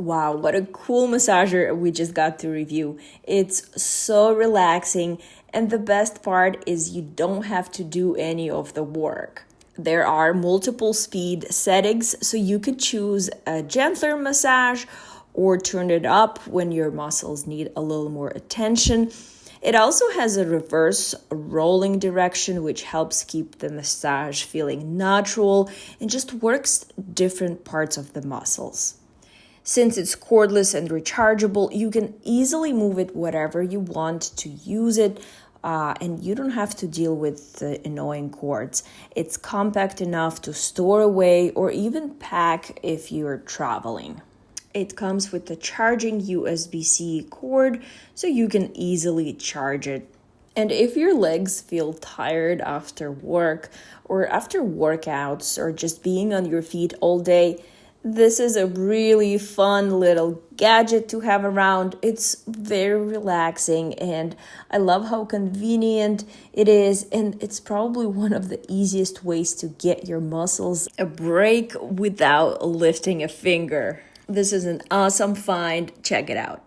Wow, what a cool massager we just got to review. It's so relaxing, and the best part is you don't have to do any of the work. There are multiple speed settings, so you could choose a gentler massage or turn it up when your muscles need a little more attention. It also has a reverse rolling direction, which helps keep the massage feeling natural and just works different parts of the muscles. Since it's cordless and rechargeable, you can easily move it wherever you want to use it, and you don't have to deal with the annoying cords. It's compact enough to store away or even pack if you're traveling. It comes with a charging USB-C cord, so you can easily charge it. And if your legs feel tired after work or after workouts or just being on your feet all day, this is a really fun little gadget to have around. It's very relaxing and I love how convenient it is, and it's probably one of the easiest ways to get your muscles a break without lifting a finger. This is an awesome find. Check it out.